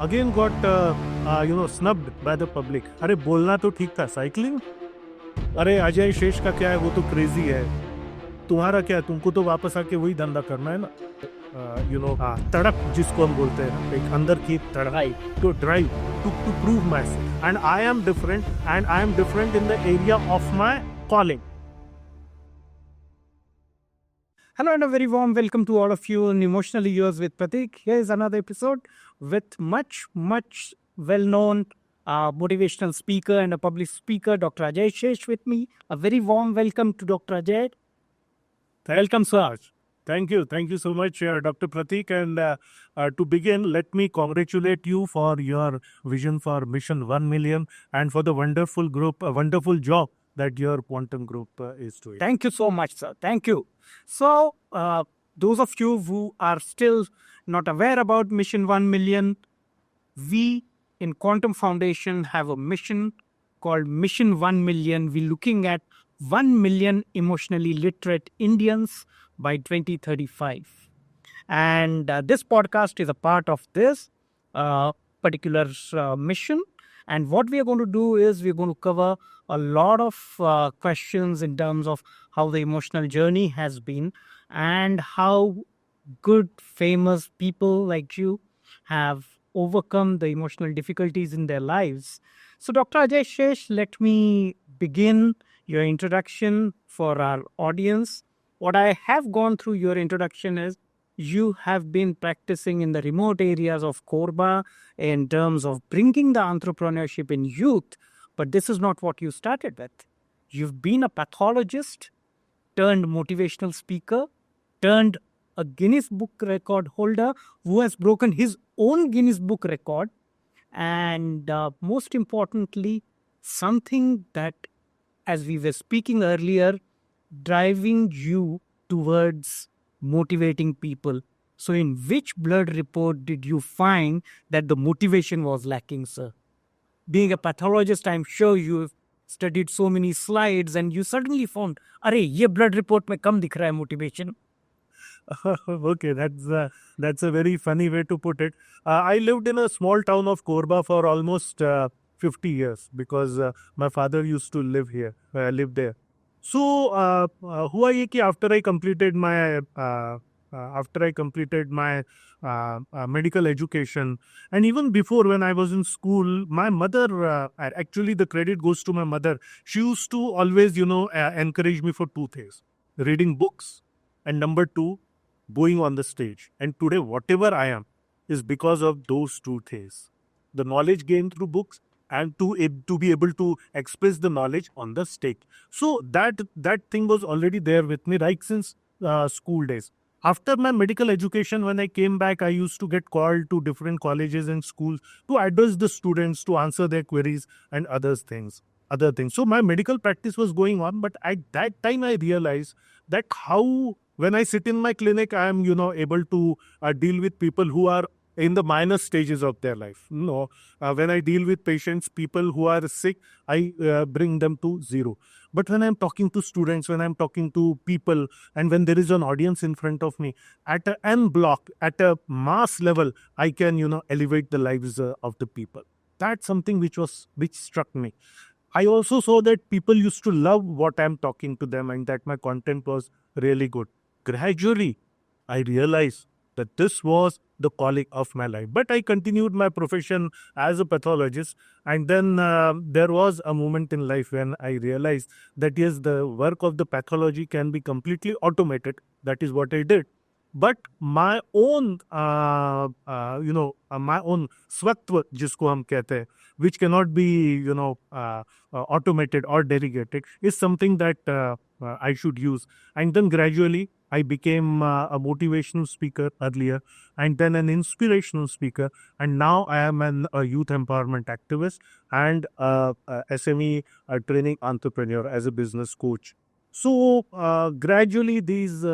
again got snubbed by the public. अरे बोलना तो ठीक था, साइकिलिंग. अरे अजय शेष का क्या है, वो तो क्रेजी है. तुम्हारा क्या है, तुमको तो वापस आके वही धंधा करना है ना. तड़प जिसको हम बोलते हैं, एक अंदर की तड़ाई, to drive, to prove myself. And I am different in the area of my calling. Hello and a very warm welcome to all of you in Emotionally Yours with Pratik. Here is another episode with much well-known motivational speaker and a public speaker, Dr. Ajay Shesh with me. A very warm welcome to Dr. Ajay. Welcome, sir. Thank you so much, Dr. Pratik. And to begin, let me congratulate you for your vision for Mission 1 Million and for the wonderful group, a wonderful job that your quantum group is doing. Thank you so much, sir. Thank you. So, those of you who are still not aware about Mission 1 Million, we in Quantum Foundation have a mission called Mission 1 Million. We're looking at 1 million emotionally literate Indians by 2035. And this podcast is a part of this particular mission. And what we are going to do is we're going to cover a lot of questions in terms of how the emotional journey has been and how good, famous people like you have overcome the emotional difficulties in their lives. So, Dr. Ajay Shesh, let me begin your introduction for our audience. What I have gone through your introduction is you have been practicing in the remote areas of Korba in terms of bringing the entrepreneurship in youth, but this is not what you started with. You've been a pathologist, turned motivational speaker, turned a Guinness Book Record holder who has broken his own Guinness Book record, and most importantly, something that, as we were speaking earlier, driving you towards motivating people. So in which blood report did you find that the motivation was lacking, sir? Being a pathologist, I'm sure you've studied so many slides and you suddenly found, अरे ये blood report में कम दिख रहा है motivation. Okay, that's a very funny way to put it. I lived in a small town of Korba for almost 50 years because my father used to live there. So, हुआ ये कि after I completed my medical education, and even before when I was in school, my mother, actually the credit goes to my mother. She used to always, encourage me for two things: reading books, and number two, going on the stage. And today, whatever I am, is because of those two things: the knowledge gained through books, and to be able to express the knowledge on the stage. So that thing was already there with me right since school days. After my medical education, when I came back, I used to get called to different colleges and schools to address the students, to answer their queries and other things. So my medical practice was going on, but at that time I realized that how when I sit in my clinic, I am able to deal with people who are in the minor stages of their life. When I deal with patients, people who are sick, I bring them to zero. But when I'm talking to students, when I'm talking to people, and when there is an audience in front of me, at a N block, at a mass level, I can, elevate the lives of the people. That's something which struck me. I also saw that people used to love what I'm talking to them and that my content was really good. Gradually, I realized that this was the calling of my life. But I continued my profession as a pathologist. And then there was a moment in life when I realized that yes, the work of the pathology can be completely automated. That is what I did. But my own, my own swatva, जिसको हम कहते हैं, which cannot be, automated or delegated, is something that I should use. And then gradually, I became a motivational speaker earlier, and then an inspirational speaker, and now I am a youth empowerment activist and a SME training entrepreneur as a business coach. So gradually these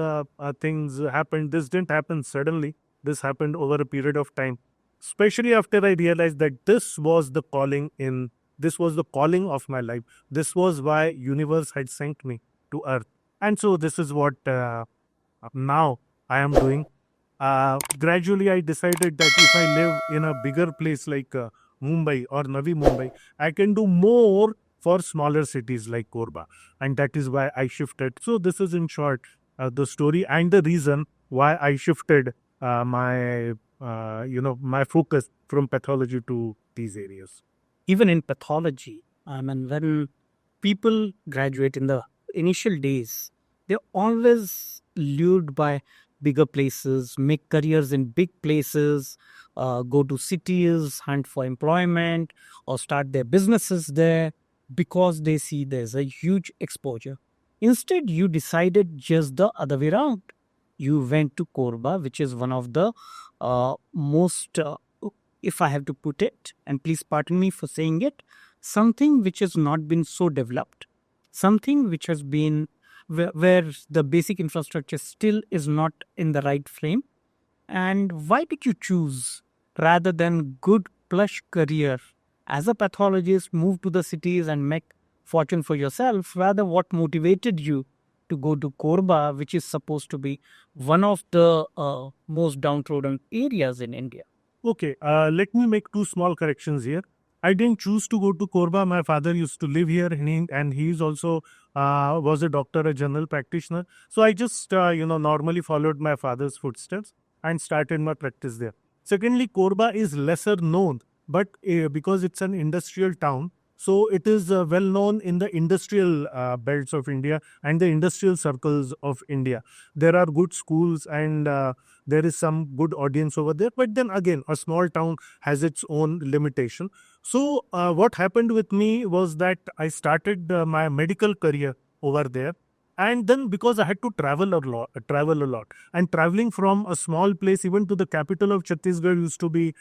things happened. This didn't happen suddenly. This happened over a period of time, especially after I realized that this was the calling of my life. This was why universe had sent me to earth. And so this is what now I am doing. Gradually, I decided that if I live in a bigger place like Mumbai or Navi Mumbai, I can do more for smaller cities like Korba, and that is why I shifted. So this is in short the story and the reason why I shifted my focus from pathology to these areas. Even in pathology, I mean, when people graduate in the initial days, they're always lured by bigger places, make careers in big places, go to cities, hunt for employment, or start their businesses there because they see there's a huge exposure. Instead, you decided just the other way around. You went to Korba, which is one of the most, if I have to put it, and please pardon me for saying it, something which has not been so developed, something which has been where the basic infrastructure still is not in the right frame. And why did you choose, rather than good plush career as a pathologist, move to the cities and make fortune for yourself? Rather, what motivated you to go to Korba, which is supposed to be one of the most downtrodden areas in India? Okay, let me make two small corrections here. I didn't choose to go to Korba. My father used to live here, and he is also was a doctor, a general practitioner. So I just normally followed my father's footsteps and started my practice there. Secondly, Korba is lesser known, but because it's an industrial town, so it is well known in the industrial belts of India and the industrial circles of India. There are good schools and there is some good audience over there, but then again a small town has its own limitation. So what happened with me was that I started my medical career over there, and then because I had to travel a lot, and traveling from a small place even to the capital of Chhattisgarh used to be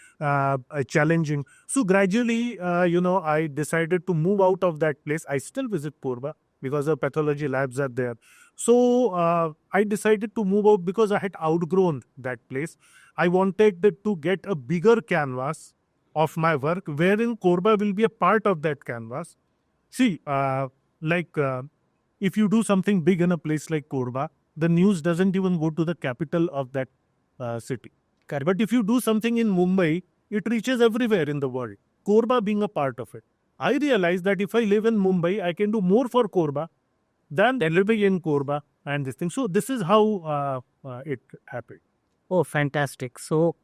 challenging. So gradually I decided to move out of that place. I still visit Purba because the pathology labs are there. So I decided to move out because I had outgrown that place. I wanted to get a bigger canvas of my work, wherein Korba will be a part of that canvas. See, like if you do something big in a place like Korba, the news doesn't even go to the capital of that city. Correct. But if you do something in Mumbai, it reaches everywhere in the world. Korba being a part of it. I realized that if I live in Mumbai, I can do more for Korba than living in Korba and this thing. So this is how it happened. Oh, fantastic. So,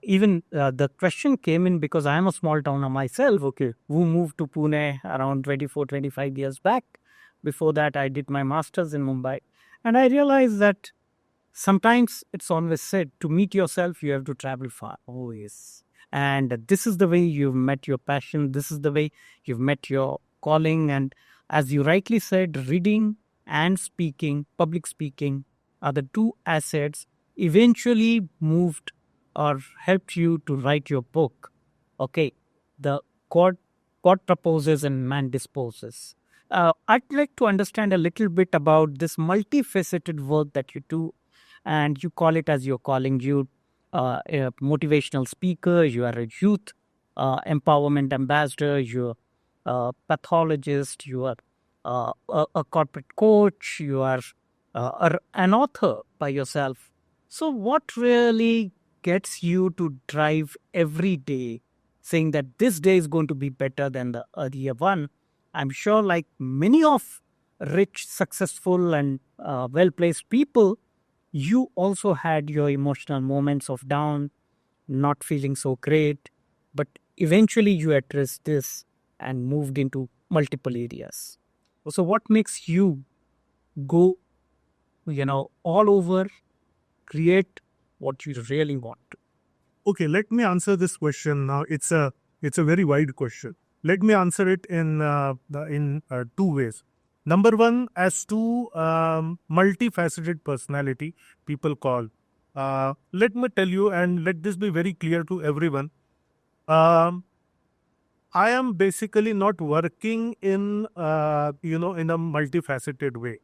even the question came in because I am a small towner myself, okay, who moved to Pune around 24, 25 years back. Before that, I did my master's in Mumbai. And I realized that sometimes it's always said to meet yourself, you have to travel far. Oh, yes. And this is the way you've met your passion. This is the way you've met your calling. And as you rightly said, reading and speaking, public speaking, are the two assets eventually moved or helped you to write your book. Okay. The God proposes and man disposes. I'd like to understand a little bit about this multifaceted work that you do, and you call it as your calling. You a motivational speaker, you are a youth empowerment ambassador, you're a pathologist, you are a corporate coach, you are an author by yourself. So what really gets you to drive every day saying that this day is going to be better than the earlier one? I'm sure, like many of rich, successful, and well placed people, you also had your emotional moments of down, not feeling so great, but eventually you addressed this and moved into multiple areas. So, what makes you go, all over, create what you really want to? Okay, let me answer this question now. It's a very wide question. Let me answer it in two ways. Number one, as to multifaceted personality, people call. Let me tell you, and let this be very clear to everyone. Um, I am basically not working in a multifaceted way.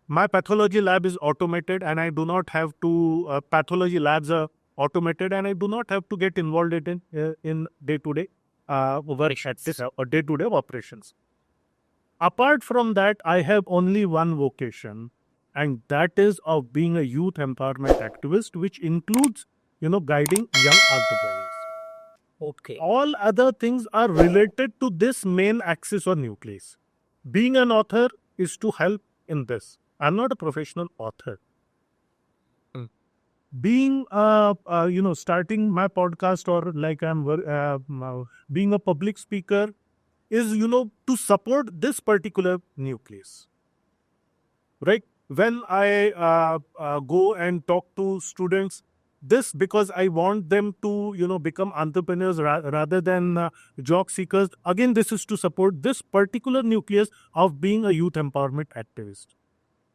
My pathology lab is automated, and I do not have to. Pathology labs are automated, and I do not have to get involved in day to day work at this or day to day operations. Apart from that, I have only one vocation, and that is of being a youth empowerment activist, which includes, guiding young entrepreneurs. Okay. All other things are related to this main axis or nucleus. Being an author is to help in this. I'm not a professional author. Mm. Being, starting my podcast, or like being a public speaker, is, to support this particular nucleus, right? When I go and talk to students, this because I want them to, become entrepreneurs rather than job seekers. Again, this is to support this particular nucleus of being a youth empowerment activist.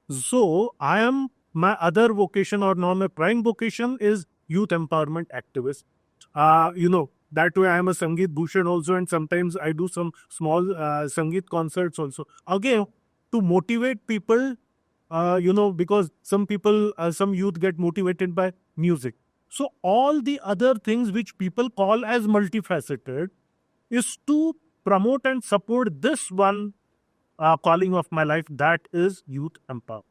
So I am, my other vocation, or non, my prime vocation is youth empowerment activist. That way I am a Sangeet Bhushan also, and sometimes I do some small Sangeet concerts also. Again, to motivate people, because some people, some youth get motivated by music. So all the other things which people call as multifaceted is to promote and support this one calling of my life, that is youth empowerment.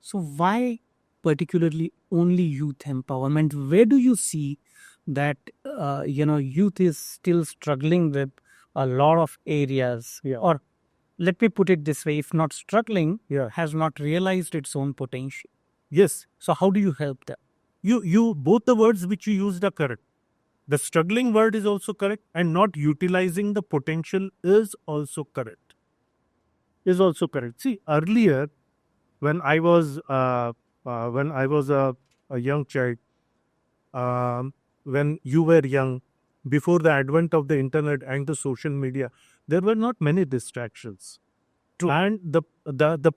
So why particularly only youth empowerment? Where do you see that youth is still struggling with a lot of areas? Yeah. Or let me put it this way: if not struggling, Yeah. has not realized its own potential. Yes, So how do you help them? you both the words which you used are correct. The struggling word is also correct, and not utilizing the potential is also correct. Is also correct. See, earlier when I was a young child, when you were young, before the advent of the internet and the social media, there were not many distractions. True. And the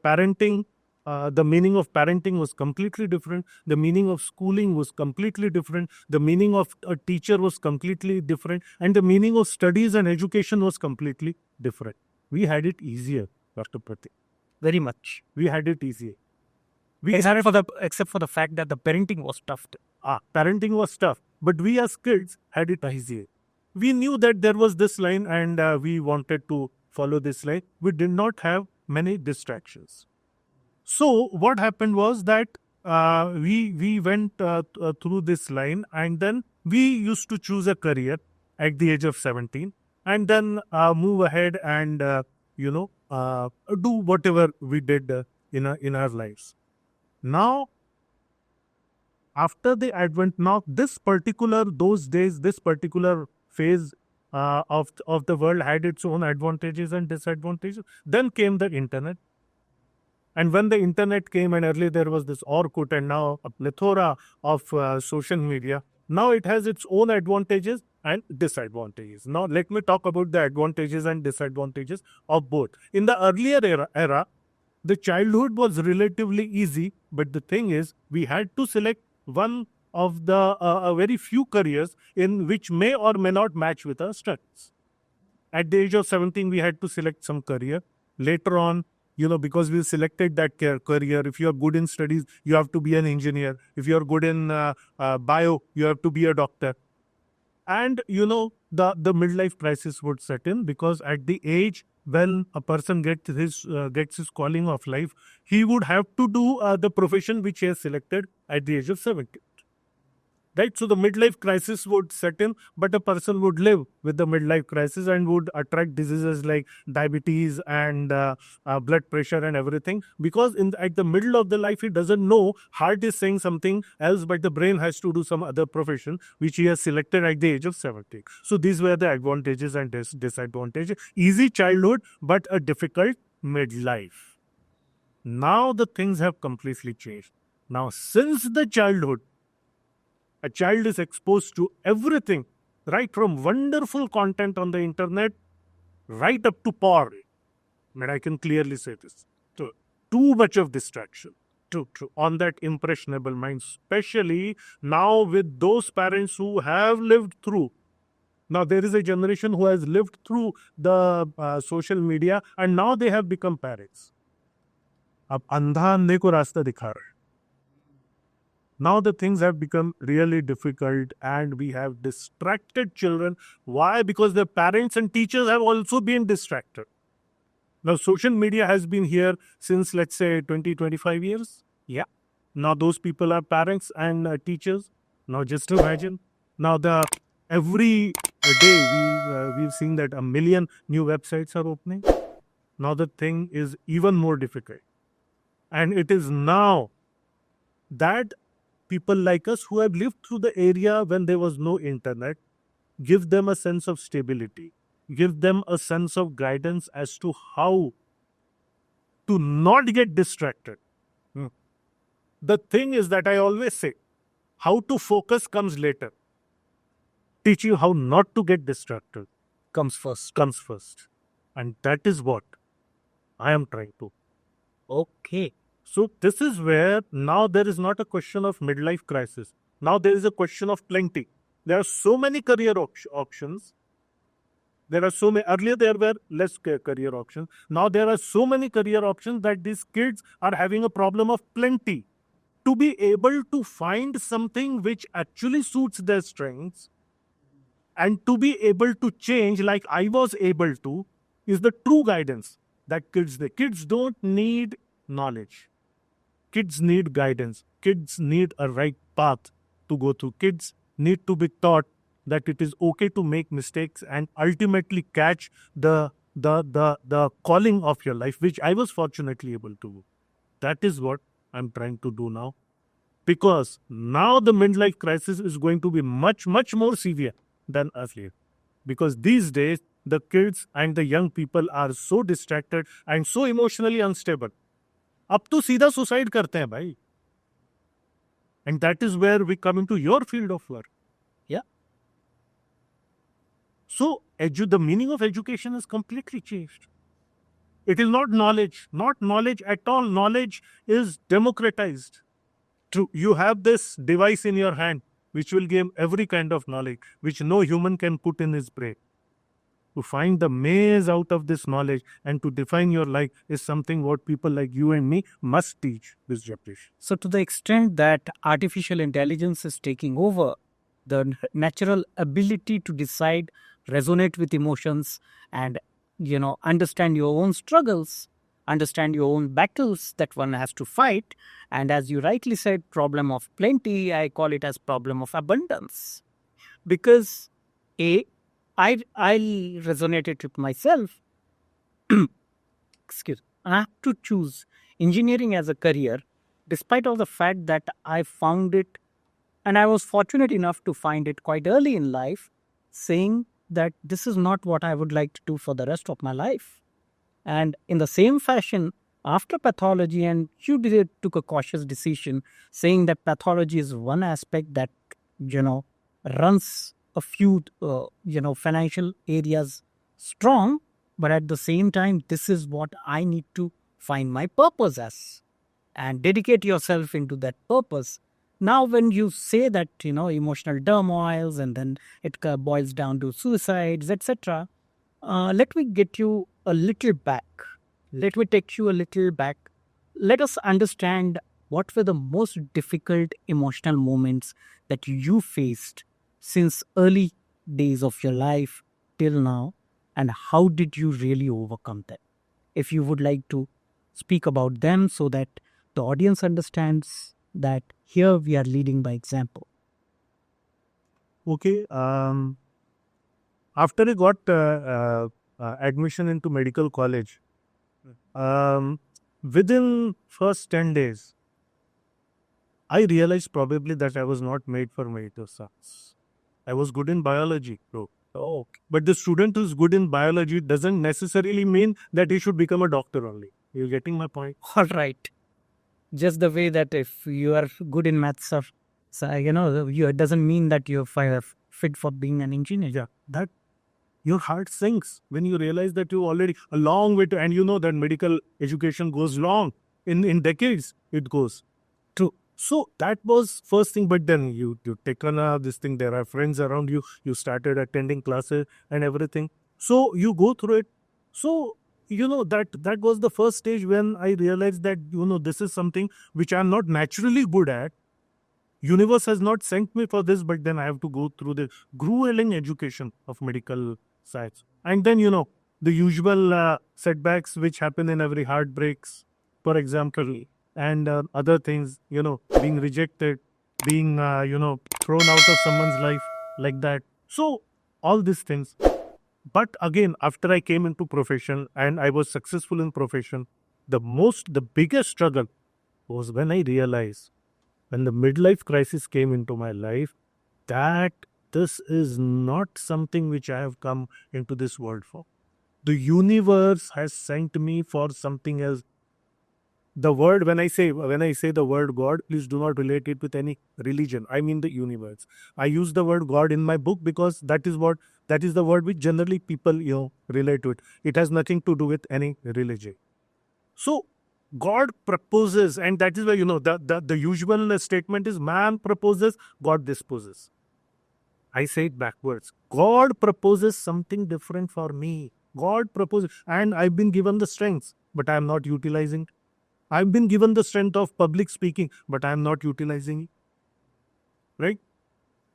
parenting, the meaning of parenting was completely different. The meaning of schooling was completely different. The meaning of a teacher was completely different, and the meaning of studies and education was completely different. We had it easier, Dr. Pratik. Very much. We had it easier. Except for the fact that the parenting was tough. Parenting was tough, but we as kids had it easier. We knew that there was this line, and we wanted to follow this line. We did not have many distractions. So what happened was that we went through this line, and then we used to choose a career at the age of 17, and then move ahead and do whatever we did in our lives. Now, after the advent, now this particular, those days, this particular phase of the world had its own advantages and disadvantages. Then came the internet. And when the internet came, and earlier there was this Orkut, and now a plethora of social media, now it has its own advantages and disadvantages. Now, let me talk about the advantages and disadvantages of both. In the earlier era, the childhood was relatively easy, but the thing is, we had to select one of the a very few careers in which may or may not match with our studies. At the age of 17, we had to select some career. Later on, because we selected that career, if you are good in studies, you have to be an engineer. If you are good in bio, you have to be a doctor. And, the midlife crisis would set in, because at the age when a person gets his calling of life, he would have to do the profession which he has selected at the age of 70. Right? So the midlife crisis would set in, but a person would live with the midlife crisis and would attract diseases like diabetes and blood pressure and everything, because at the middle of the life, he doesn't know, heart is saying something else, but the brain has to do some other profession which he has selected at the age of 70. So these were the advantages and disadvantages. Easy childhood, but a difficult midlife. Now the things have completely changed. Now, since the childhood, a child is exposed to everything, right from wonderful content on the internet, right up to porn. And I can clearly say this. So, too much of distraction on that impressionable mind, especially now with those parents who have lived through. Now, there is a generation who has lived through the social media, and now they have become parents. अब अंधा अंधे को रास्ता दिखा रहा है. Now the things have become really difficult, and we have distracted children. Why? Because their parents and teachers have also been distracted. Now, social media has been here since, let's say, 20, 25 years. Yeah. Now, those people are parents and teachers. Now, just imagine. Now, every day we've seen that a million new websites are opening. Now, the thing is even more difficult. And it is now that people like us who have lived through the area when there was no internet, give them a sense of stability, give them a sense of guidance as to how to not get distracted. Hmm. The thing is that I always say, how to focus comes later. Teach you how not to get distracted comes first. And that is what I am trying to. Okay. So this is where now there is not a question of midlife crisis. Now there is a question of plenty. There are so many career options. There are so many. Earlier there were less career options. Now there are so many career options that these kids are having a problem of plenty. To be able to find something which actually suits their strengths and to be able to change like I was able to is the true guidance that kids need. Kids don't need knowledge. Kids need guidance. Kids need a right path to go through. Kids need to be taught that it is okay to make mistakes and ultimately catch the calling of your life, which I was fortunately able to do. That is what I'm trying to do now. Because now the midlife crisis is going to be much, much more severe than earlier. Because these days, the kids and the young people are so distracted and so emotionally unstable. अब तो सीधा suicide करते हैं भाई. And that is where we come into your field of work. Yeah. So the meaning of education has completely changed. It is not knowledge at all. Knowledge is democratized. True, you have this device in your hand which will give every kind of knowledge which no human can put in his brain. To find the maze out of this knowledge and to define your life is something what people like you and me must teach this generation. So, to the extent that artificial intelligence is taking over, the natural ability to decide, resonate with emotions, and understand your own struggles, understand your own battles that one has to fight, and as you rightly said, problem of plenty, I call it as problem of abundance, because I resonated with myself. Excuse. I have to choose engineering as a career, despite of the fact that I found it, and I was fortunate enough to find it quite early in life, saying that this is not what I would like to do for the rest of my life. And in the same fashion, after pathology, and took a cautious decision, saying that pathology is one aspect that runs a few financial areas strong, but at the same time, this is what I need to find my purpose as, and dedicate yourself into that purpose. Now, when you say that, emotional turmoils, and then it boils down to suicides, etc., let me get you a little back. Let me take you a little back. Let us understand what were the most difficult emotional moments that you faced since early days of your life till now, and how did you really overcome them? If you would like to speak about them so that the audience understands that here we are leading by example. Okay. After I got admission into medical college, within first 10 days, I realized probably that I was not made for medical science. I was good in biology, bro. Oh, But the student who's good in biology doesn't necessarily mean that he should become a doctor only. You're getting my point? all right. Just the way that if you are good in maths, or it doesn't mean that you're fit for being an engineer. Yeah, that your heart sinks when you realize that you already a long way to, and you know that medical education goes long in decades. It goes. True. So that was first thing, but then you take on this thing. There are friends around you. You started attending classes and everything. So you go through it. So that was the first stage when I realized that this is something which I'm not naturally good at. Universe has not sent me for this, but then I have to go through the grueling education of medical science. And then the usual setbacks which happen in every heartbreaks, for example, and other things, being rejected, being, thrown out of someone's life like that. So, all these things. But again, after I came into profession and I was successful in profession, the biggest struggle was when I realized, when the midlife crisis came into my life, that this is not something which I have come into this world for. The universe has sent me for something else. The word, when I say the word God, please do not relate it with any religion. I mean the universe. I use the word God in my book because that is the word which generally people relate to it. It has nothing to do with any religion. So God proposes, and that is why the usual statement is man proposes, God disposes. I say it backwards. God proposes something different for me. God proposes, and I've been given the strength, but I am not utilizing it. I've been given the strength of public speaking, but I am not utilizing it. Right?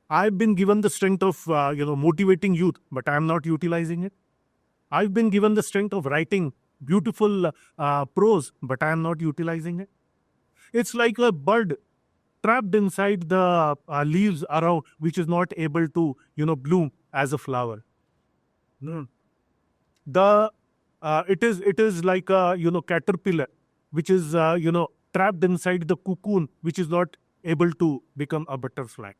I've been given the strength of motivating youth, but I am not utilizing it. I've been given the strength of writing beautiful prose, but I am not utilizing it. It's like a bird trapped inside the leaves around, which is not able to bloom as a flower. No. The it is like a caterpillar which is trapped inside the cocoon, which is not able to become a butterfly.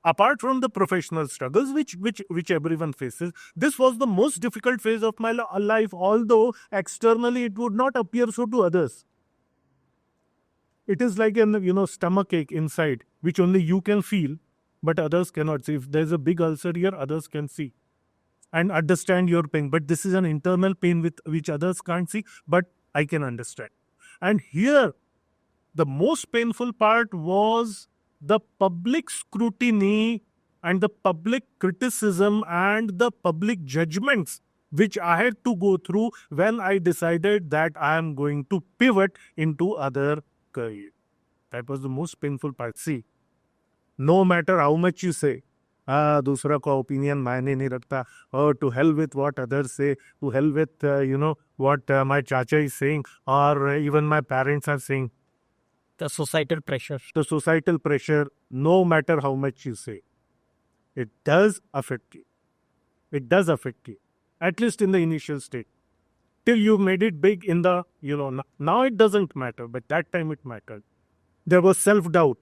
Apart from the professional struggles which everyone faces, this was the most difficult phase of my life, although externally it would not appear so to others. It is like an stomach ache inside, which only you can feel, but others cannot see. If there's a big ulcer here, others can see and understand your pain. But this is an internal pain with which others can't see, but I can understand. And here, the most painful part was the public scrutiny and the public criticism and the public judgments which I had to go through when I decided that I am going to pivot into other career. That was the most painful part. See, no matter how much you say, दूसरा का opinion मायने नहीं रखता, or to hell with what others say, to hell with what my chacha is saying, or even my parents are saying. The societal pressure. The societal pressure, no matter how much you say, it does affect you. It does affect you, at least in the initial state. Till you made it big in the, now it doesn't matter, but that time it mattered. There was self-doubt.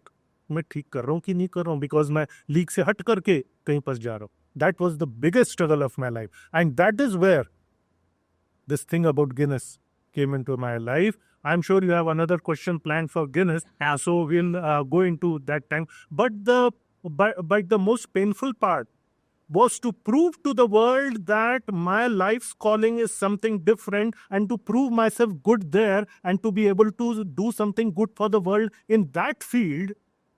मैं ठीक कर रहा हूँ कि नहीं कर रहा हूँ, because मैं लीक से हट करके कहीं फंस जा रहा हूँ. That was the biggest struggle of my life. And that is where this thing about Guinness came into my life. I'm sure you have another question planned for Guinness, so we'll go into that time. But the most painful part was to prove to the world that my life's calling is something different, and to prove myself good there and to be able to do something good for the world in that field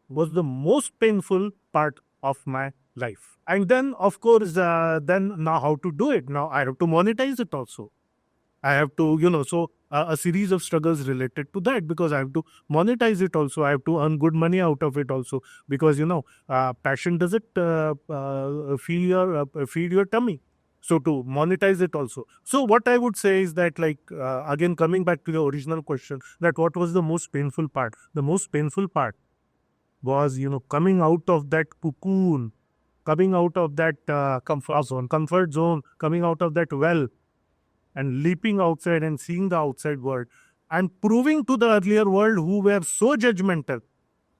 was the most painful part of my life. And then, of course, then now how to do it? Now I have to monetize it also. I have to, so a series of struggles related to that, because I have to monetize it also. I have to earn good money out of it also, because passion doesn't feed your tummy. So to monetize it also. So what I would say is that, like, again, coming back to the original question, that what was the most painful part? The most painful part was, coming out of that cocoon, coming out of that comfort zone, coming out of that well, and leaping outside and seeing the outside world, and proving to the earlier world who were so judgmental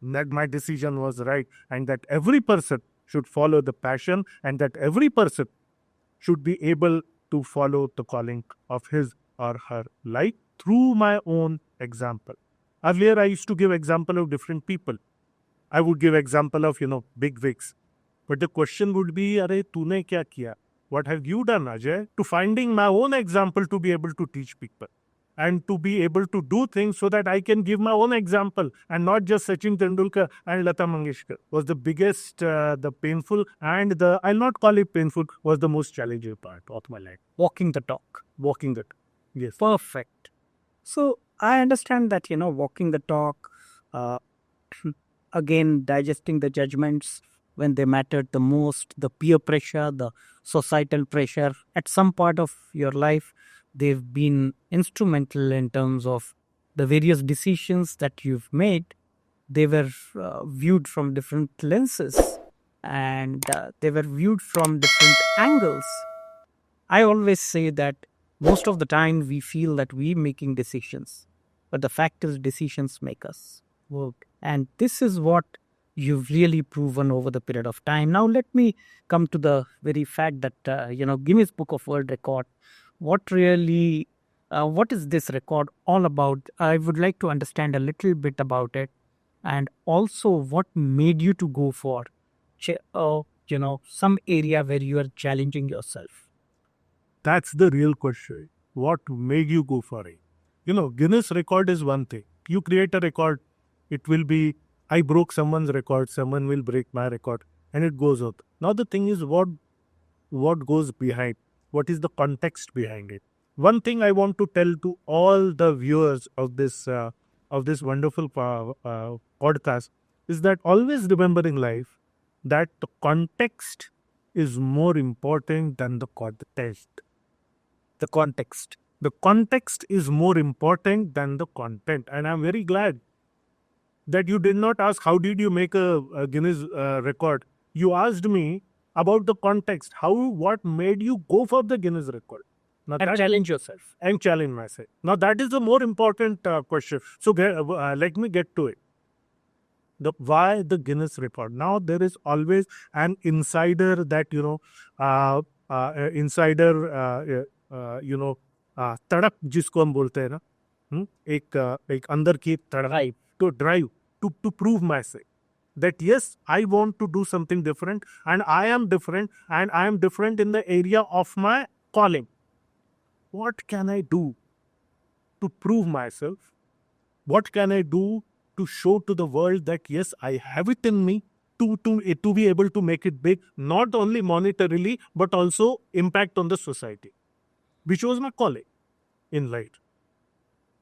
that my decision was right, and that every person should follow the passion, and that every person should be able to follow the calling of his or her life through my own example. Earlier, I used to give example of different people. I would give example of, big wigs. But the question would be, Arey, tune kya kiya? What have you done, Ajay? To finding my own example to be able to teach people, and to be able to do things so that I can give my own example, and not just Sachin Tendulkar and Lata Mangeshkar, was the biggest, the painful, and I'll not call it painful, was the most challenging part of my life. Walking the talk. Walking it. Yes. Perfect. So I understand that, walking the talk, again, digesting the judgments, when they mattered the most, the peer pressure, the societal pressure. At some part of your life, they've been instrumental in terms of the various decisions that you've made. They were viewed from different lenses, and they were viewed from different angles. I always say that most of the time we feel that we're making decisions, but the fact is, decisions make us work. And this is what you've really proven over the period of time. Now, let me come to the very fact that, Guinness Book of World Record, what is this record all about? I would like to understand a little bit about it, and also what made you to go for, some area where you are challenging yourself. That's the real question. What made you go for it? Guinness record is one thing. You create a record, it will be, I broke someone's record, someone will break my record, and it goes out. Now the thing is, what goes behind? What is the context behind it? One thing I want to tell to all the viewers of this wonderful podcast is that always remember in life that the context is more important than the content. The context. The context is more important than the content. And I'm very glad that you did not ask, how did you make a Guinness record? You asked me about the context. What made you go for the Guinness record? Now And challenge yourself. and challenge myself. Now that is the more important question. So let me get to it. Why the Guinness record? Now there is always an insider that तड़प जिसको हम बोलते हैं ना, एक अंदर की तड़प to drive to prove myself that yes, I want to do something different, and I am different, and I am different in the area of my calling. What can I do to prove myself? What can I do to show to the world that yes, I have it in me to be able to make it big, not only monetarily, but also impact on the society, which was my calling in life.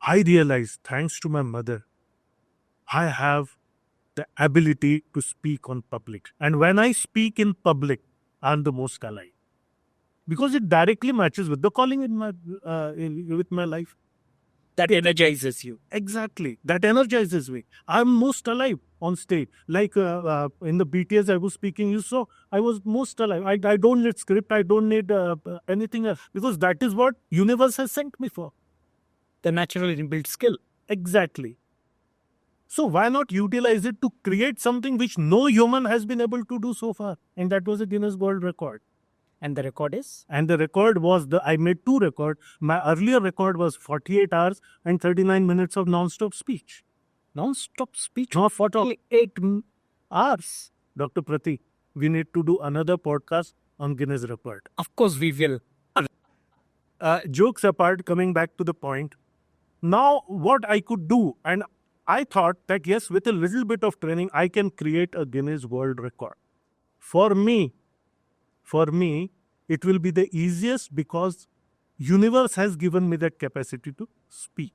I realized, thanks to my mother, I have the ability to speak on public. And when I speak in public, I'm the most alive. Because it directly matches with the calling in with my life. That energizes you. Exactly. That energizes me. I'm most alive on stage. Like in the BTS I was speaking, you saw, I was most alive. I don't need script. I don't need anything else. Because that is what universe has sent me for. The natural inbuilt skill. Exactly. So why not utilize it to create something which no human has been able to do so far? And that was a Guinness World Record. And the record is? And the record was, I made 2 records. My earlier record was 48 hours and 39 minutes of non-stop speech. Non-stop speech? No, 48 hours. Dr. Pratik, we need to do another podcast on Guinness record. Of course we will. Jokes apart, coming back to the point, now what I could do, and I thought that yes, with a little bit of training, I can create a Guinness World Record. For me, it will be the easiest because universe has given me that capacity to speak.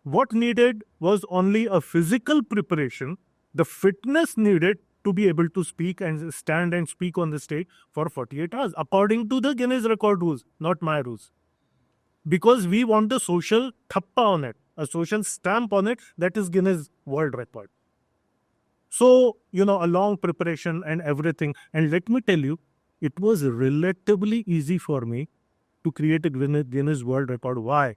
What needed was only a physical preparation, the fitness needed to be able to speak and stand and speak on the stage for 48 hours, according to the Guinness Record rules, not my rules. Because we want the social thappa on it, a social stamp on it, that is Guinness World Record. So, a long preparation and everything. And let me tell you, it was relatively easy for me to create a Guinness World Record. Why?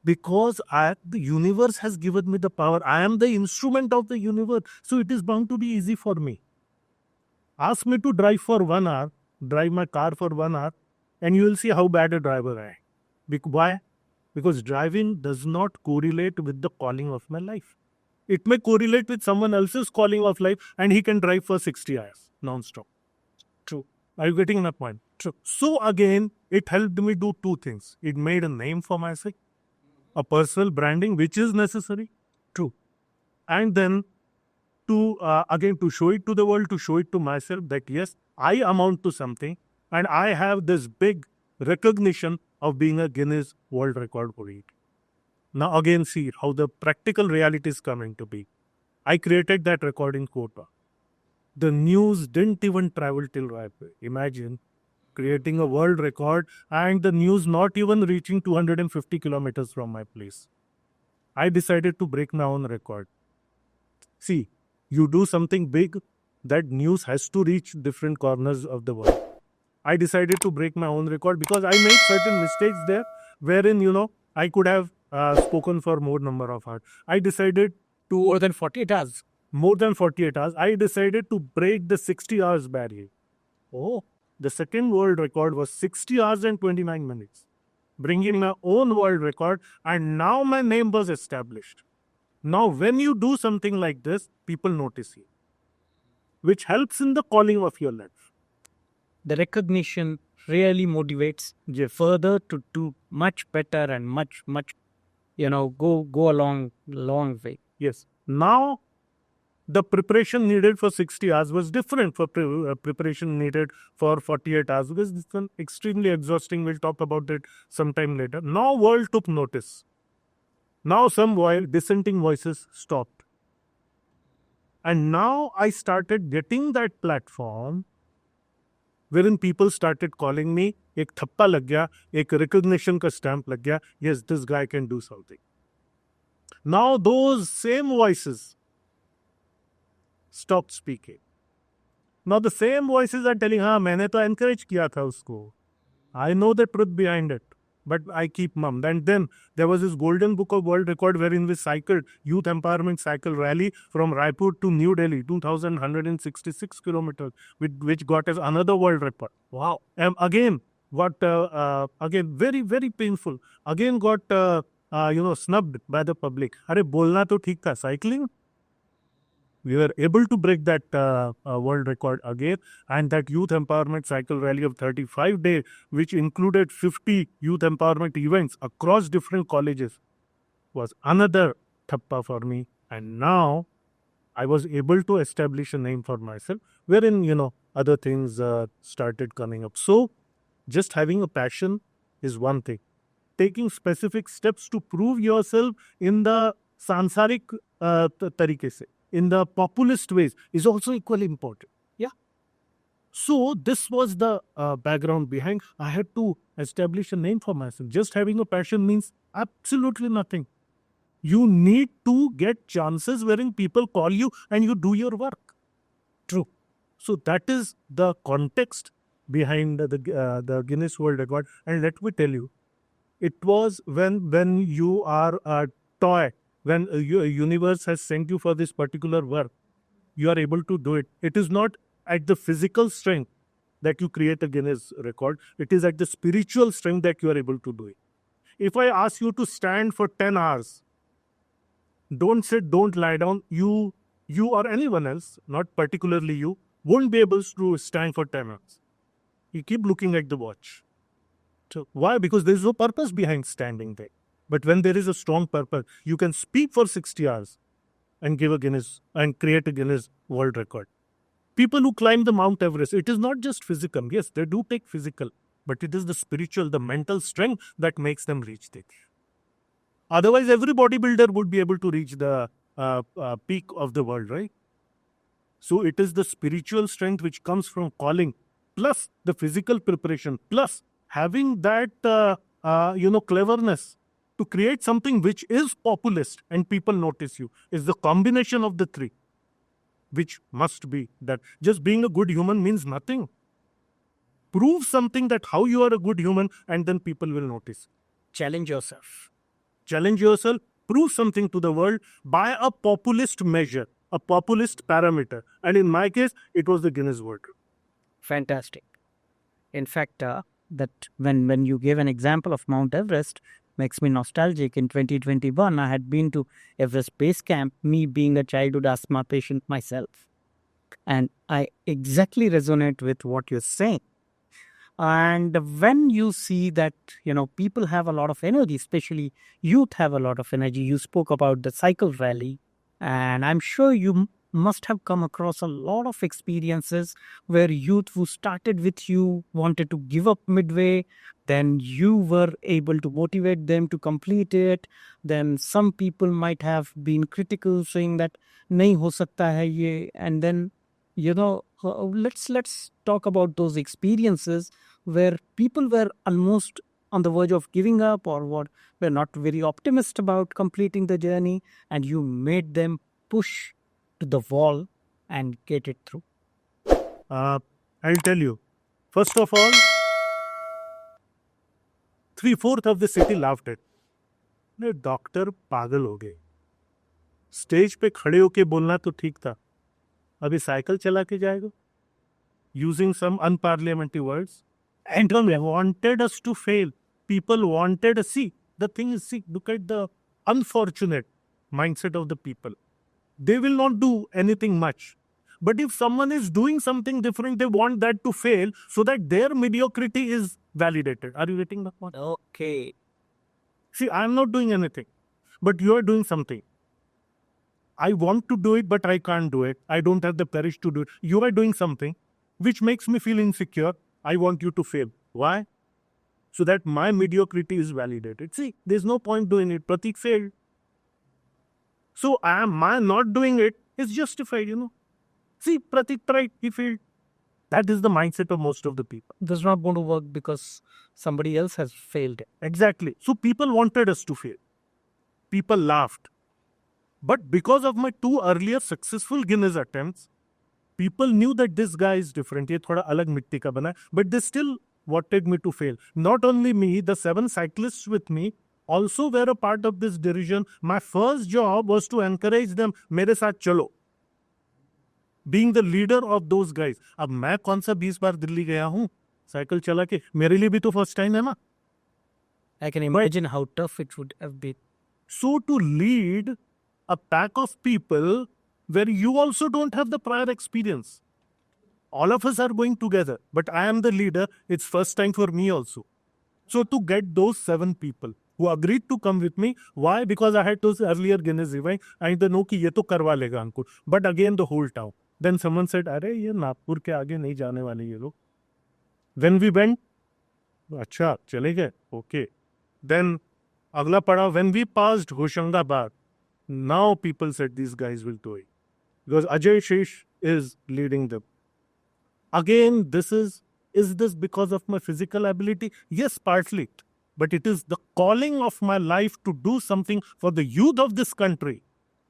Because the universe has given me the power. I am the instrument of the universe. So it is bound to be easy for me. Ask me to drive for 1 hour, drive my car for 1 hour, and you will see how bad a driver I am. Why? Because driving does not correlate with the calling of my life. It may correlate with someone else's calling of life, and he can drive for 60 hours non-stop. True. Are you getting my point? True. So again, it helped me do 2 things. It made a name for myself, a personal branding, which is necessary. True. And then to show it to the world, to show it to myself that yes, I amount to something, and I have this big recognition of being a Guinness World Record holder. Now again, see how the practical reality is coming to be. I created that record in Kota. The news didn't even travel till Raipur. Imagine creating a world record and the news not even reaching 250 kilometers from my place. I decided to break my own record. See, you do something big, that news has to reach different corners of the world. I decided to break my own record because I made certain mistakes there, wherein I could have spoken for more number of hours. I decided To more than 48 hours. more than 48 hours. I decided to break the 60 hours barrier. Oh, the second world record was 60 hours and 29 minutes, bringing my own world record, and now my name was established. Now, when you do something like this, people notice you, which helps in the calling of your life. The recognition really motivates you further to do much better and much, go a long way. Yes. Now, the preparation needed for 60 hours was different for preparation needed for 48 hours because this is extremely exhausting. We'll talk about it sometime later. Now, world took notice. Now, some dissenting voices stopped. And now I started getting that platform wherein people started calling me, एक थप्पा लग गया, एक recognition का stamp लग गया, yes, this guy can do something. Now those same voices stopped speaking. Now the same voices are telling, हाँ मैंने तो encourage किया था उसको. I know the truth behind it, but I keep mum. And then there was this golden book of world record wherein we cycled youth empowerment cycle rally from Raipur to New Delhi, 2,166 kilometers, which got us another world record. Wow. Again, again, very, very painful. Again got, snubbed by the public. अरे बोलना तो ठीक था, cycling. We were able to break that world record again, and that youth empowerment cycle rally of 35 days, which included 50 youth empowerment events across different colleges, was another thappa for me. And now I was able to establish a name for myself, wherein, other things started coming up. So just having a passion is one thing. Taking specific steps to prove yourself in the sansarik tarike se, in the populist ways, is also equally important. Yeah. So this was the background behind. I had to establish a name for myself. Just having a passion means absolutely nothing. You need to get chances wherein people call you and you do your work. True. So that is the context behind the Guinness World Record. And let me tell you, it was when you are a toy, when your universe has sent you for this particular work, you are able to do it. It is not at the physical strength that you create a Guinness record. It is at the spiritual strength that you are able to do it. If I ask you to stand for 10 hours, don't sit, don't lie down, you or anyone else, not particularly you, won't be able to stand for 10 hours. You keep looking at the watch. So why? Because there is no purpose behind standing there. But when there is a strong purpose, you can speak for 60 hours and give a Guinness and create a Guinness World Record. People who climb the Mount Everest, it is not just physical. Yes, they do take physical, but it is the spiritual, the mental strength that makes them reach there. Otherwise, every bodybuilder would be able to reach the peak of the world, right? So it is the spiritual strength which comes from calling, plus the physical preparation, plus having that cleverness to create something which is populist and people notice you, is the combination of the three, which must be that. Just being a good human means nothing. Prove something that how you are a good human, and then people will notice. Challenge yourself. Challenge yourself, prove something to the world by a populist measure, a populist parameter. And in my case, it was the Guinness World Record. Fantastic. In fact, that when you gave an example of Mount Everest, makes me nostalgic. In 2021, I had been to Everest Base Camp, me being a childhood asthma patient myself. And I exactly resonate with what you're saying. And when you see that, people have a lot of energy, especially youth have a lot of energy. You spoke about the cycle rally, and I'm sure you must have come across a lot of experiences where youth who started with you wanted to give up midway. Then you were able to motivate them to complete it. Then some people might have been critical, saying that nahi ho sakta hai ye. And then Let's talk about those experiences where people were almost on the verge of giving up, or what, were not very optimistic about completing the journey, and you made them push to the wall and get it through. I'll tell you. First of all, 3/4 of the city laughed at. अरे doctor पागल हो गए, stage पे खड़े होके बोलना तो ठीक था, अभी साइकिल चला के जाएगा, using some unparliamentary words, and they wanted us to fail. People wanted us. See, the thing is, see, look at the unfortunate mindset of the people. They will not do anything much. But if someone is doing something different, they want that to fail so that their mediocrity is validated. Are you getting that point? Okay. See, I'm not doing anything, but you are doing something. I want to do it, but I can't do it. I don't have the courage to do it. You are doing something which makes me feel insecure. I want you to fail. Why? So that my mediocrity is validated. See, there's no point doing it. Pratik failed. So my not doing it is justified, See, Pratik tried, he failed. That is the mindset of most of the people. This is not going to work because somebody else has failed. Exactly. So people wanted us to fail. People laughed. But because of my 2 earlier successful Guinness attempts, people knew that this guy is different. ये थोड़ा अलग मिट्टी का बना है. But they still wanted me to fail. Not only me, the 7 cyclists with me also were a part of this derision. My first job was to encourage them, मेरे साथ चलो. Being the leader of those guys. अब मैं कौन सा 20 बार दिल्ली गया हूँ cycle चला के, मेरे लिए भी तो फर्स्ट टाइम है ना. I can imagine how tough it would have been. So to lead a pack of people where you also don't have the prior experience. All of us are going together, but I am the leader. It's first time for me also. So to get those 7 people who agreed to come with me, why? Because I had those earlier Guinness events. I know कि ये तो करवा लेगा अंकुर. But again the whole town. Then someone said, अरे ये नागपुर के आगे नहीं जाने वाले ये लोग. When we went, अच्छा चले गए, okay. Then अगला पड़ा, when we passed Hoshangabad, now people said these guys will do it. Because Ajay Shesh is leading them. Again, is this because of my physical ability? Yes, partly. But it is the calling of my life to do something for the youth of this country.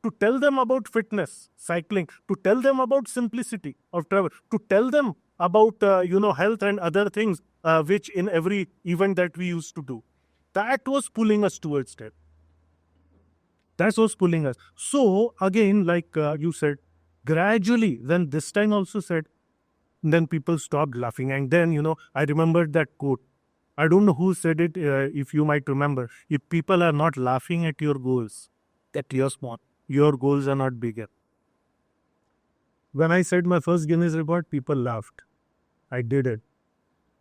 To tell them about fitness, cycling, to tell them about simplicity of travel, to tell them about, health and other things, which in every event that we used to do. That was pulling us towards that. That was pulling us. So, again, like you said, gradually, then this time also said, then people stopped laughing. And then, I remembered that quote. I don't know who said it, if you might remember. If people are not laughing at your goals, that you're small. Your goals are not bigger. When I said my first Guinness report, people laughed. I did it.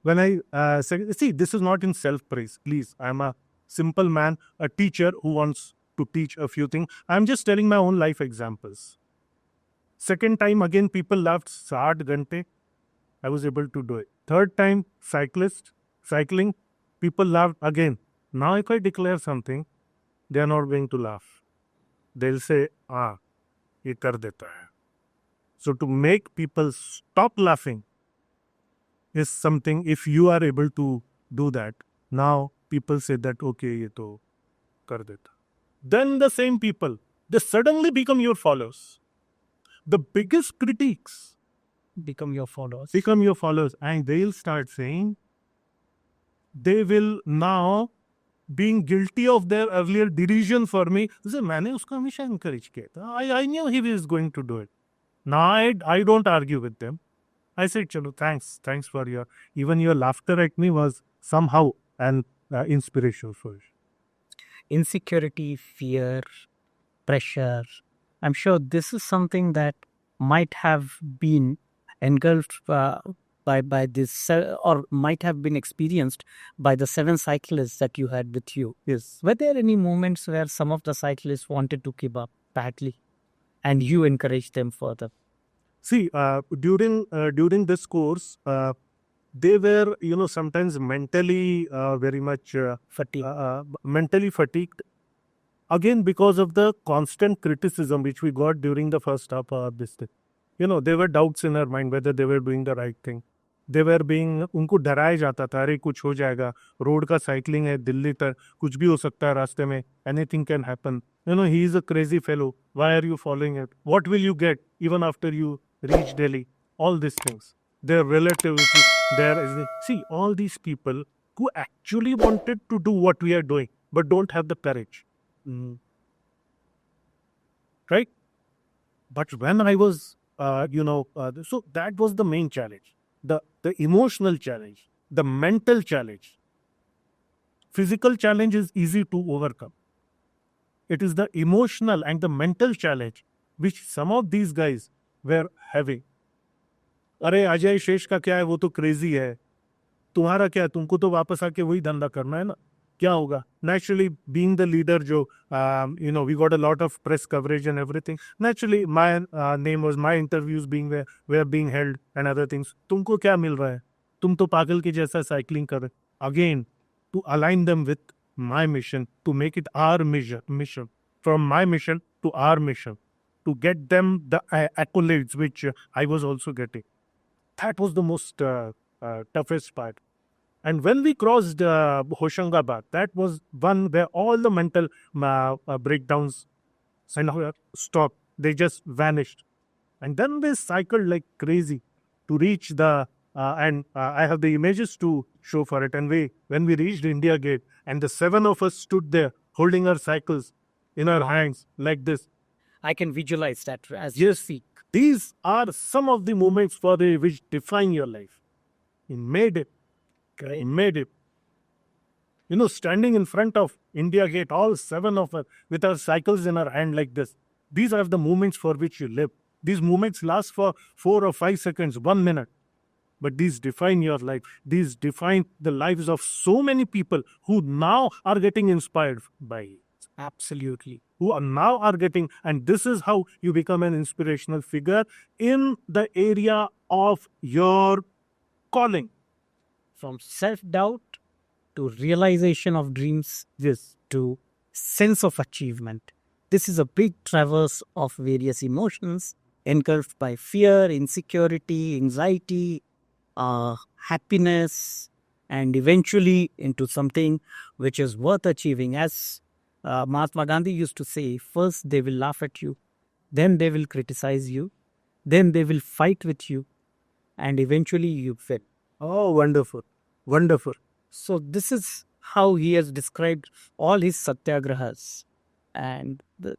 When I said, see, this is not in self-praise. Please, I'm a simple man, a teacher who wants to teach a few things. I'm just telling my own life examples. Second time, again, people laughed. 60 ghante. I was able to do it. Third time, cycling, people laughed again. Now, if I declare something, they are not going to laugh. They'll say, ye kar deta hai. So to make people stop laughing is something, if you are able to do that, now people say that, okay, ye to kar deta. Then the same people, they suddenly become your followers. The biggest critics Become your followers. And they'll start saying, they will now being guilty of their earlier derision for me. मैंने उसको हमेशा encourage किया था. I knew he was going to do it. Now I don't argue with them. I said, chalo, thanks for even your laughter at me was somehow an inspiration for you. Insecurity, fear, pressure. I'm sure this is something that might have been engulfed by this, or might have been experienced by the 7 cyclists that you had with you. Yes. Were there any moments where some of the cyclists wanted to give up badly and you encouraged them further? See, during this course, they were, sometimes mentally very much mentally fatigued. Again, because of the constant criticism which we got during the first half of this thing. there were doubts in her mind whether they were doing the right thing. They were being, उनको डराया जाता था, अरे कुछ हो जाएगा, road का cycling है दिल्ली तक, कुछ भी हो सकता है रास्ते में, anything can happen. He is a crazy fellow. Why are you following it? What will you get even after you reach Delhi? All these things. Their relatives, see, all these people who actually wanted to do what we are doing, but don't have the courage. Right? But when I was, so that was the main challenge, the emotional challenge, the mental challenge. Physical challenge is easy to overcome. It is the emotional and the mental challenge which some of these guys were having. अरे अजय शेष का क्या है, वो तो crazy है, तुम्हारा क्या है, तुमको तो वापस आके वही धंधा करना है ना, क्या होगा. Naturally, being the leader, जो we got a lot of press coverage and everything. Naturally, my name was, my interviews were being held and other things. तुमको क्या मिल रहा है, तुम तो पागल के जैसा साइकिलिंग कर रहे. Again, to align them with my mission, to make it our mission, from my mission to our mission, to get them the accolades which I was also getting. That was the most toughest part. And when we crossed Hoshangabad, that was one where all the mental breakdowns stopped. They just vanished. And then we cycled like crazy to reach the, and I have the images to show for it. And when we reached India Gate, and the 7 of us stood there holding our cycles in our hands like this. I can visualize that as you speak. These are some of the moments which define your life. It made it. Great. It made it. Standing in front of India Gate, all 7 of us with our cycles in our hand like this. These are the moments for which you live. These moments last for 4 or 5 seconds, 1 minute. But these define your life. These define the lives of so many people who now are getting inspired by it. Absolutely. Who are now getting, and this is how you become an inspirational figure in the area of your calling. From self-doubt to realization of dreams, Yes. to sense of achievement. This is a big traverse of various emotions engulfed by fear, insecurity, anxiety, happiness, and eventually into something which is worth achieving. As Mahatma Gandhi used to say, first they will laugh at you, then they will criticize you, then they will fight with you, and eventually you win. Oh, wonderful. Wonderful. So this is how he has described all his satyagrahas, and the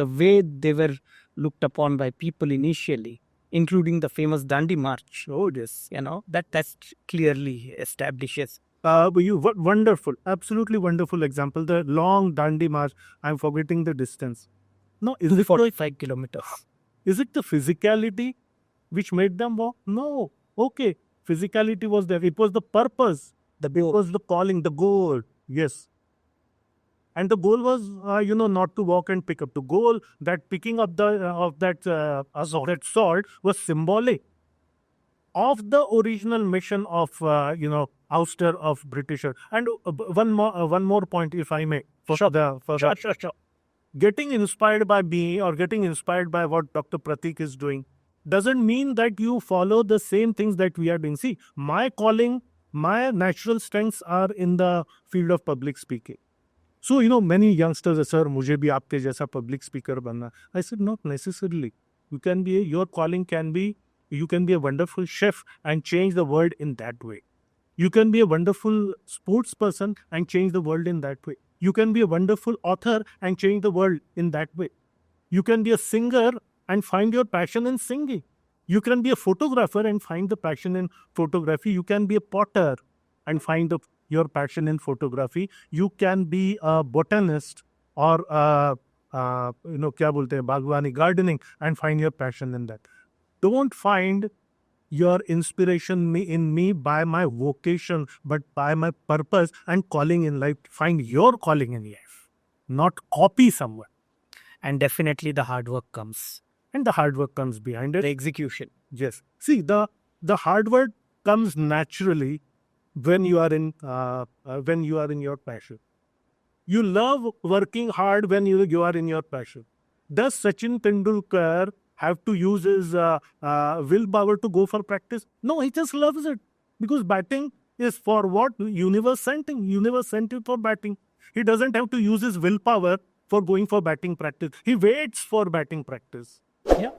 way they were looked upon by people initially, including the famous Dandi March. Oh, yes. That clearly establishes. Wonderful, absolutely wonderful example. The long Dandi March, I'm forgetting the distance. No, is it 45 kilometers. Is it the physicality which made them walk? No. Okay, physicality was there. It was the purpose. It was the calling, the goal. Yes. And the goal was, not to walk and pick up. The goal, that picking up that salt was symbolic of the original mission of, ouster of Britisher. And one more point, if I may. Sure. Getting inspired by me or getting inspired by what Dr. Pratik is doing doesn't mean that you follow the same things that we are doing. See, my calling, my natural strengths are in the field of public speaking. So, many youngsters say, sir, मुझे भी आपके जैसा public speaker बनना. I said, not necessarily. Your calling can be, you can be a wonderful chef and change the world in that way. You can be a wonderful sports person and change the world in that way. You can be a wonderful author and change the world in that way. You can be a singer and find your passion in singing. You can be a photographer and find the passion in photography. You can be a potter and find your passion in photography. You can be a botanist or bagwani, gardening, and find your passion in that. Don't find your inspiration in me by my vocation, but by my purpose and calling in life. Find your calling in life, not copy someone. And definitely the hard work comes. And the hard work comes behind it. The execution. Yes. See, the hard work comes naturally when you are in your passion. You love working hard when you are in your passion. Does Sachin Tendulkar have to use his willpower to go for practice? No, he just loves it because batting is for what universe sent him. Universe sent him for batting. He doesn't have to use his willpower for going for batting practice. He waits for batting practice. Yeah.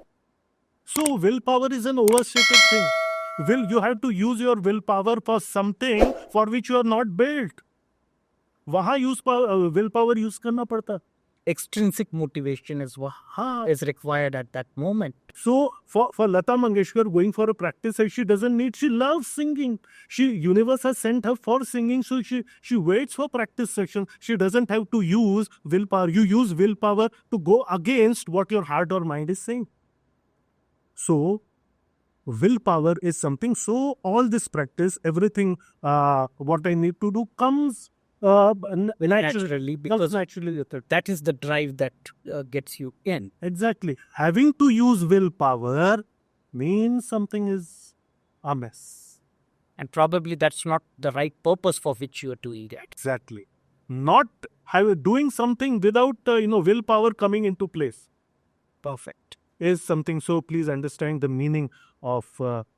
So willpower is an overstated thing. You have to use your willpower for something for which you are not built. वहाँ willpower use करना पड़ता. Extrinsic motivation is is required at that moment. So for Lata Mangeshkar going for a practice, she doesn't need. She loves singing. Universe has sent her for singing, so she waits for practice session. She doesn't have to use willpower. You use willpower to go against what your heart or mind is saying. So willpower is something. So all this practice, everything, what I need to do comes Naturally, because naturally. that is the drive that gets you in. Exactly. Having to use willpower means something is a mess. And probably that's not the right purpose for which you are doing that. Exactly. Not doing something without willpower coming into place. Perfect. Is something. So please understand the meaning of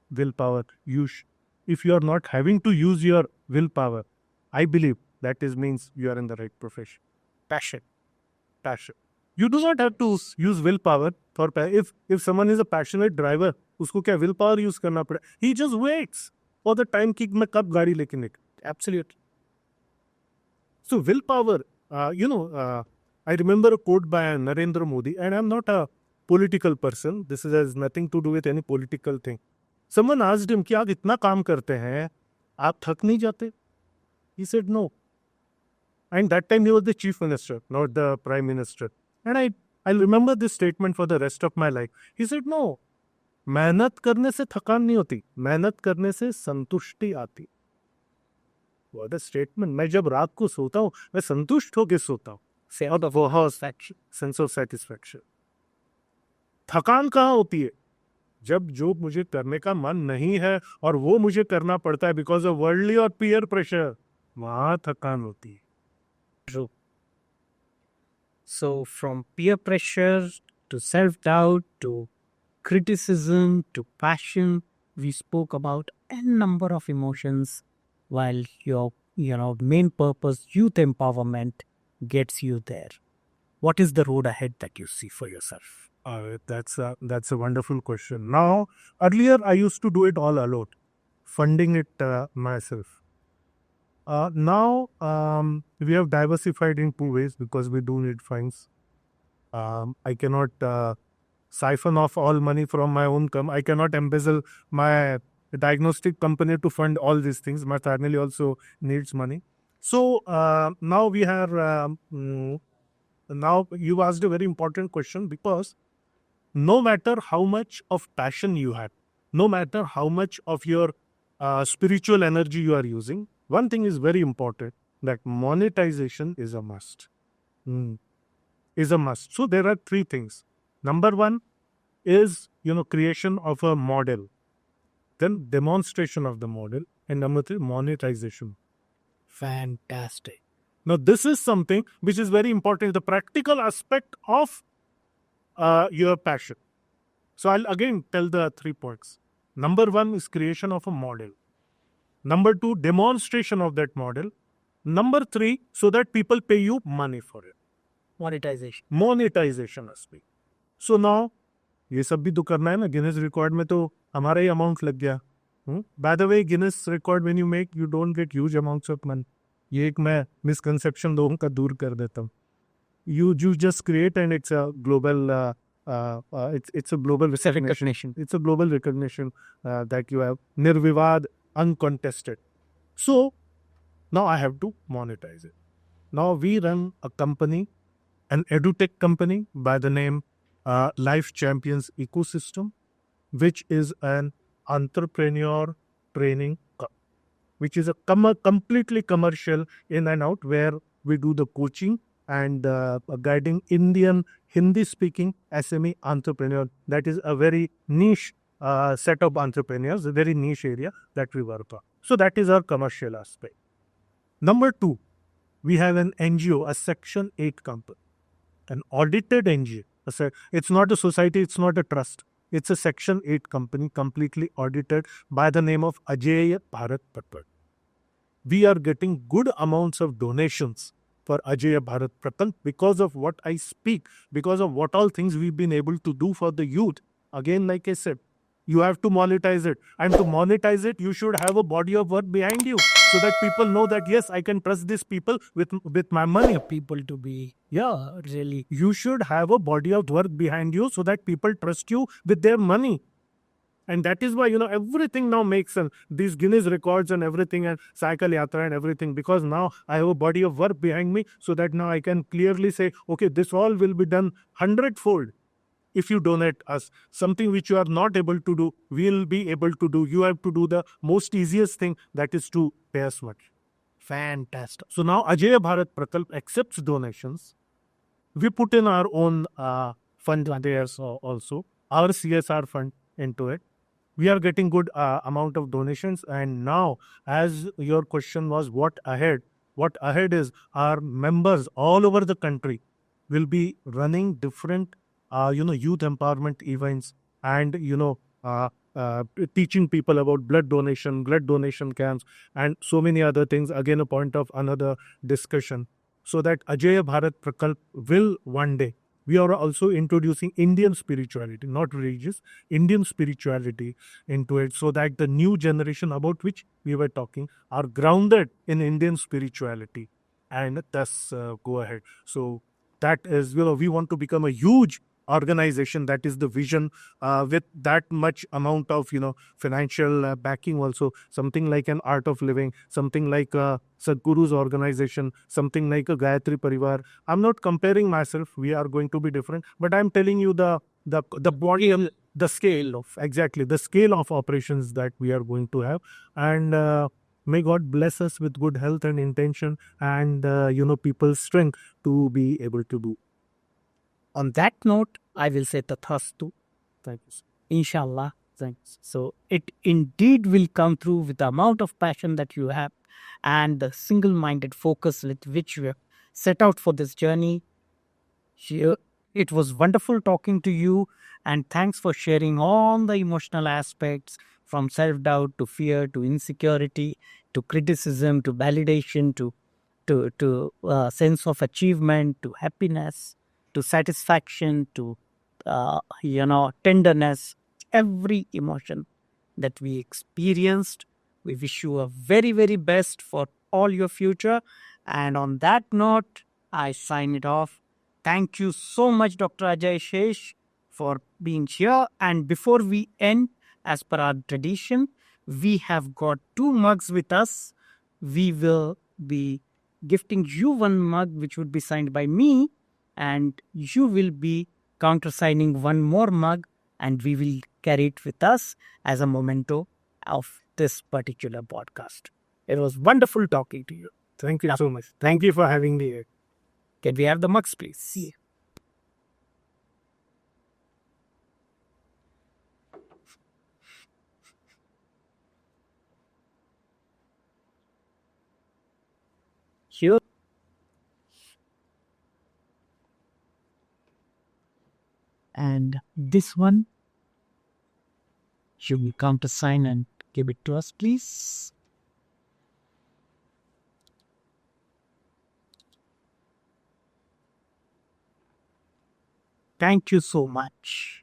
willpower. If you are not having to use your willpower, I believe that means you are in the right profession. Passion. You do not have to use willpower for if someone is a passionate driver, उसको क्या willpower use करना पड़े? He just waits for the time कि मैं कब गाड़ी लेके निकल. Absolutely. So willpower, I remember a quote by Narendra Modi, and I'm not a political person. This has nothing to do with any political thing. Someone asked him कि आप इतना काम करते हैं, आप थक नहीं जाते? He said no. And that time he was the chief minister, not the prime minister. And I'll remember this statement for the rest of my life. He said no. मेहनत करने से थकान नहीं होती, मेहनत करने से संतुष्टि आती. What a statement. मैं जब रात को सोता हूँ, मैं संतुष्ट होकर सोता हूँ. Out of a sense of satisfaction. थकान कहाँ होती है? जब जो मुझे करने का मन नहीं है और वो मुझे करना पड़ता है because of worldly or peer pressure, वहाँ थकान होती है. True. So from peer pressure to self-doubt to criticism to passion, we spoke about n number of emotions, while your main purpose, youth empowerment, gets you there. What is the road ahead that you see for yourself? That's a wonderful question. Now, earlier I used to do it all alone, funding it myself. Now we have diversified in two ways because we do need funds. I cannot siphon off all money from my own I cannot embezzle my diagnostic company to fund all these things. My family also needs money. So now we are. Now you asked a very important question, because no matter how much of passion you have, no matter how much of your spiritual energy you are using, one thing is very important, that monetization is a must. Is a must. So there are three things. Number one is creation of a model, then demonstration of the model, and number three, monetization. Fantastic. Now this is something which is very important, the practical aspect of your passion. So I'll again tell the 3 points. Number one is creation of a model. Number two, demonstration of that model. Number three, so that people pay you money for it. Monetization aspect. So now, ये सब भी तो करना है ना. Guinness record में तो हमारा ही अमाउंट लग गया. By the way, Guinness record when you make, you don't get huge amounts of money. ये एक मैं misconception लोगों का दूर कर देता हूँ. You just create, and it's a global it's a global recognition. It's a global recognition that you have, nirvivad, uncontested. So now I have to monetize it. Now we run a company, an edutech company by the name Life Champions Ecosystem, which is an entrepreneur training, which is a completely commercial in and out, where we do the coaching and guiding Indian Hindi-speaking SME entrepreneur. That is a very niche set of entrepreneurs, a very niche area that we work on. So that is our commercial aspect. Number two, we have an NGO, a Section 8 company, an audited NGO, It's not a society, it's not a trust. It's a Section 8 company completely audited by the name of Ajay Bharat Pratak. We are getting good amounts of donations for Ajay Bharat Pratak because of what I speak, because of what all things we've been able to do for the youth. Again, like I said, you have to monetize it. And to monetize it, you should have a body of work behind you so that people know that, yes, I can trust these people with my money. People to be, yeah, really. You should have a body of work behind you so that people trust you with their money. And that is why, everything now makes sense. These Guinness records and everything, and Cycle Yatra and everything, because now I have a body of work behind me, so that now I can clearly say, okay, this all will be done hundredfold if you donate us. Something which you are not able to do, we'll be able to do. You have to do the most easiest thing, that is to pay us much. Fantastic. So now Ajay Bharat Prakalp accepts donations. We put in our own fund there also, our CSR fund into it. We are getting good amount of donations. And now, as your question was, what ahead is, our members all over the country will be running different youth empowerment events, and uh, uh, teaching people about blood donation camps, and so many other things. Again, a point of another discussion, so that Ajay Bharat Prakalp will one day. We are also introducing Indian spirituality, not religious, Indian spirituality into it, so that the new generation about which we were talking are grounded in Indian spirituality, and thus go ahead. So that is, we want to become a huge organization. That is the vision, with that much amount of financial backing also. Something like an Art of Living, something like Sadhguru's organization, something like a Gayatri Parivar. I'm not comparing myself, we are going to be different, but I'm telling you the body of the scale of, exactly, the scale of operations that we are going to have. And may God bless us with good health and intention, and people's strength to be able to do. On that note, I will say tathastu. Thank you, sir. Inshallah. Thanks. So it indeed will come through with the amount of passion that you have and the single-minded focus with which you have set out for this journey. Here, it was wonderful talking to you, and thanks for sharing all the emotional aspects, from self-doubt to fear to insecurity to criticism to validation to sense of achievement to happiness to satisfaction to tenderness, every emotion that we experienced. We wish you a very, very best for all your future. And on that note, I sign it off. Thank you so much, Dr. Ajay Shesh, for being here. And before we end, as per our tradition, we have got 2 mugs with us. We will be gifting you 1 mug, which would be signed by me, and you will be countersigning 1 more mug, and we will carry it with us as a memento of this particular podcast. It was wonderful talking to you. Thank you so much. Thank you for having me here. Can we have the mugs, please? Here. And this one, you will countersign and give it to us, please. Thank you so much.